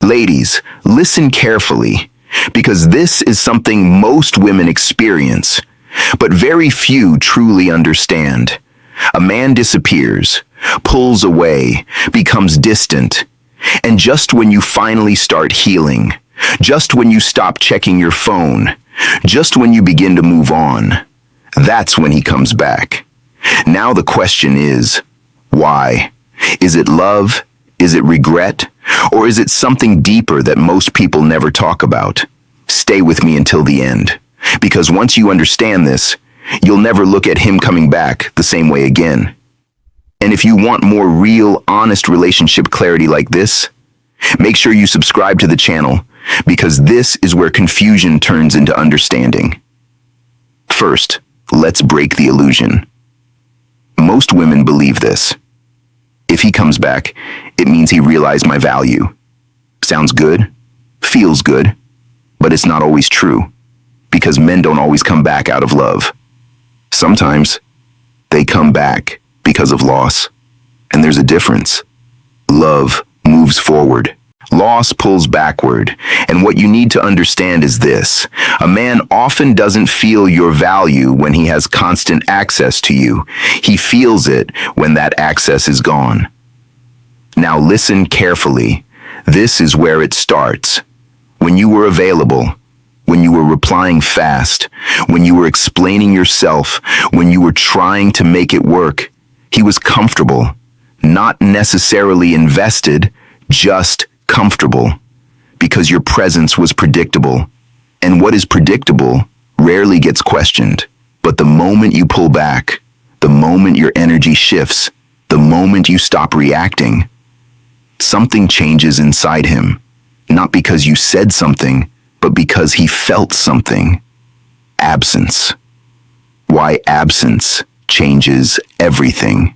Ladies, listen carefully, because this is something most women experience, but very few truly understand. A man disappears, pulls away, becomes distant, and just when you finally start healing, just when you stop checking your phone, just when you begin to move on, that's when he comes back. Now the question is, why? Is it love? Is it regret? Or is it something deeper that most people never talk about? Stay with me until the end, because once you understand this, you'll never look at him coming back the same way again. And if you want more real, honest relationship clarity like this, make sure you subscribe to the channel, because this is where confusion turns into understanding. First, let's break the illusion. Most women believe this. If he comes back, it means he realized my value. Sounds good, feels good, but it's not always true, because men don't always come back out of love. Sometimes they come back because of loss, and there's a difference. Love moves forward. Loss pulls backward, and what you need to understand is this. A man often doesn't feel your value when he has constant access to you. He feels it when that access is gone. Now listen carefully. This is where it starts. When you were available, when you were replying fast, when you were explaining yourself, when you were trying to make it work, he was comfortable, not necessarily invested, just comfortable, because your presence was predictable. And what is predictable rarely gets questioned. But the moment you pull back, the moment your energy shifts, the moment you stop reacting, something changes inside him. Not because you said something, but because he felt something. Absence. Why absence changes everything.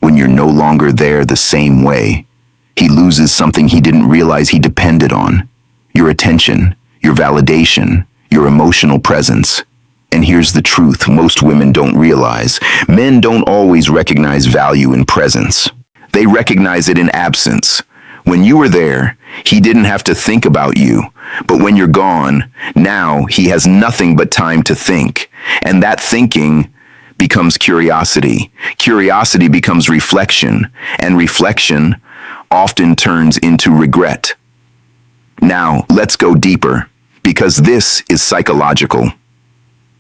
When you're no longer there the same way, he loses something he didn't realize he depended on. Your attention, your validation, your emotional presence. And here's the truth most women don't realize. Men don't always recognize value in presence. They recognize it in absence. When you were there, he didn't have to think about you. But when you're gone, now he has nothing but time to think. And that thinking becomes curiosity. Curiosity becomes reflection. And reflection often turns into regret. Now, let's go deeper, because this is psychological.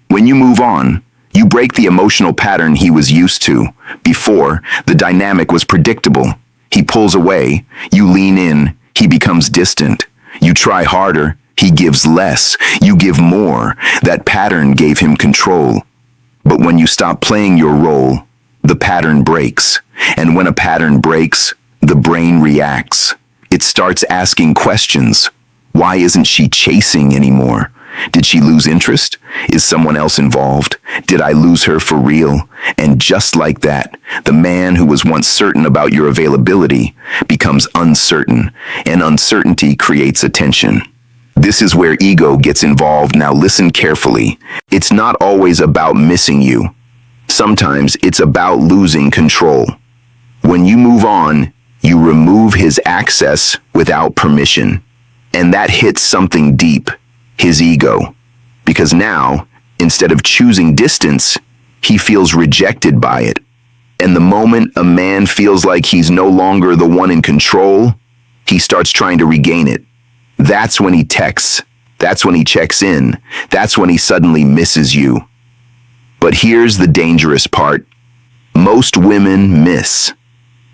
When you move on, you break the emotional pattern he was used to. Before, the dynamic was predictable. He pulls away, you lean in, he becomes distant. You try harder, he gives less. You give more. That pattern gave him control. But when you stop playing your role, the pattern breaks. And when a pattern breaks, the brain reacts. It starts asking questions. Why isn't she chasing anymore? Did she lose interest? Is someone else involved? Did I lose her for real? And just like that, the man who was once certain about your availability becomes uncertain, and uncertainty creates attention. This is where ego gets involved. Now listen carefully. It's not always about missing you. Sometimes it's about losing control. When you move on, you remove his access without permission. And that hits something deep, his ego. Because now, instead of choosing distance, he feels rejected by it. And the moment a man feels like he's no longer the one in control, he starts trying to regain it. That's when he texts. That's when he checks in. That's when he suddenly misses you. But here's the dangerous part. Most women miss.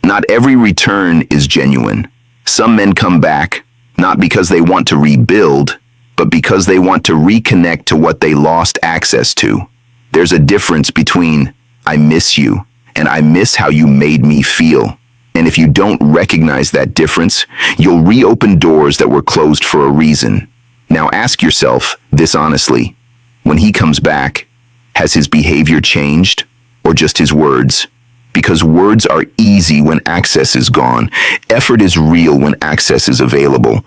Not every return is genuine. Some men come back, not because they want to rebuild, but because they want to reconnect to what they lost access to. There's a difference between I miss you and I miss how you made me feel. And if you don't recognize that difference, you'll reopen doors that were closed for a reason. Now ask yourself this honestly. When he comes back, has his behavior changed or just his words? Because words are easy when access is gone. Effort is real when access is available.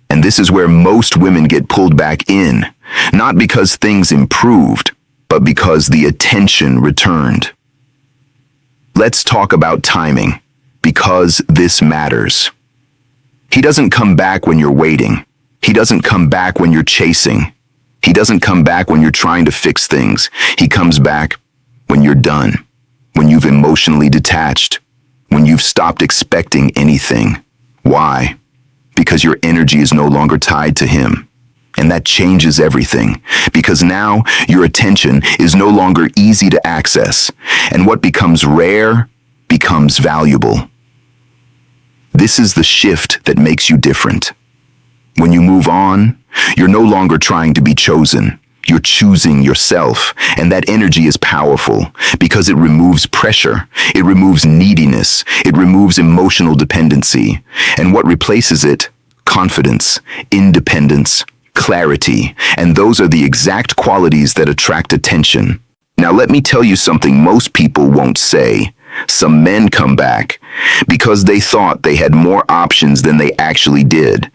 And this is where most women get pulled back in, not because things improved, but because the attention returned. Let's talk about timing, because this matters. He doesn't come back when you're waiting. He doesn't come back when you're chasing. He doesn't come back when you're trying to fix things. He comes back when you're done, when you've emotionally detached, when you've stopped expecting anything. Why? Because your energy is no longer tied to him. And that changes everything, because now your attention is no longer easy to access, and what becomes rare becomes valuable. This is the shift that makes you different. When you move on, you're no longer trying to be chosen. You're choosing yourself, and that energy is powerful because it removes pressure, it removes neediness, it removes emotional dependency. And what replaces it? Confidence, independence, clarity, and those are the exact qualities that attract attention. Now let me tell you something most people won't say. Some men come back because they thought they had more options than they actually did.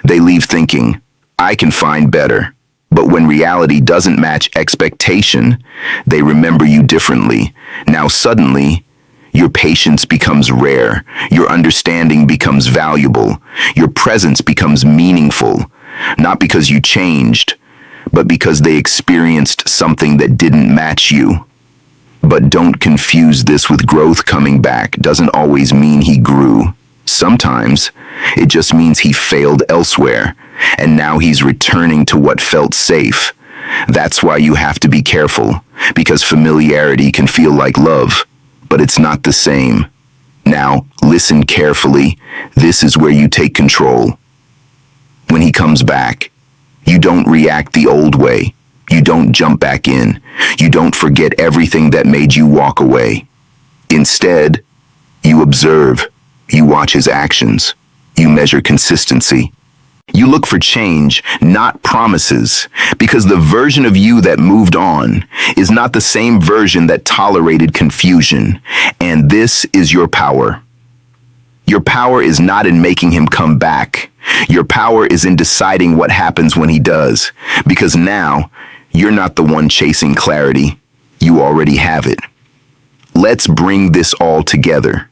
They leave thinking, I can find better. But when reality doesn't match expectation, they remember you differently. Now suddenly, your patience becomes rare, your understanding becomes valuable, your presence becomes meaningful, not because you changed, but because they experienced something that didn't match you. But don't confuse this with growth. Coming back doesn't always mean he grew. Sometimes it just means he failed elsewhere, and now he's returning to what felt safe. That's why you have to be careful, because familiarity can feel like love, but it's not the same. Now, listen carefully. This is where you take control. When he comes back, you don't react the old way. You don't jump back in. You don't forget everything that made you walk away. Instead, you observe. You watch his actions. You measure consistency. You look for change, not promises, because the version of you that moved on is not the same version that tolerated confusion. And this is your power. Your power is not in making him come back. Your power is in deciding what happens when he does, because now you're not the one chasing clarity. You already have it. Let's bring this all together.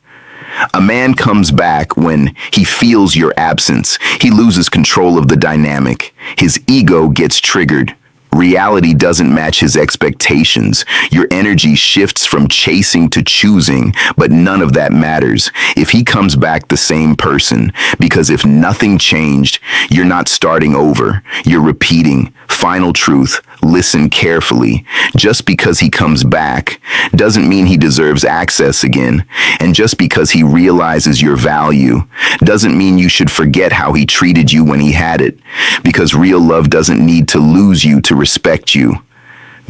A man comes back when he feels your absence. He loses control of the dynamic. His ego gets triggered. Reality doesn't match his expectations. Your energy shifts from chasing to choosing, but none of that matters if he comes back the same person, because if nothing changed, you're not starting over. You're repeating. Final truth, listen carefully. Just because he comes back doesn't mean he deserves access again. And just because he realizes your value doesn't mean you should forget how he treated you when he had it. Because real love doesn't need to lose you to respect you.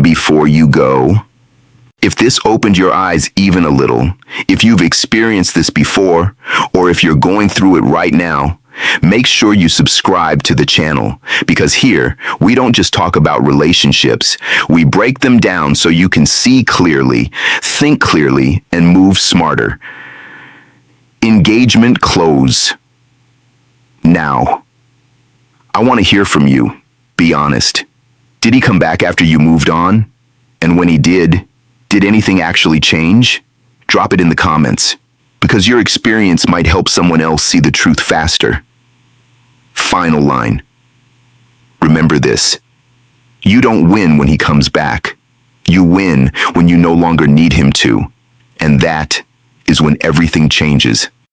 Before you go, if this opened your eyes even a little, if you've experienced this before, or if you're going through it right now, make sure you subscribe to the channel, because here we don't just talk about relationships, we break them down so you can see clearly, think clearly, and move smarter. Engagement close. Now, I want to hear from you. Be honest. Did he come back after you moved on? And when he did anything actually change? Drop it in the comments, because your experience might help someone else see the truth faster. Final line. Remember this. You don't win when he comes back. You win when you no longer need him to. And that is when everything changes.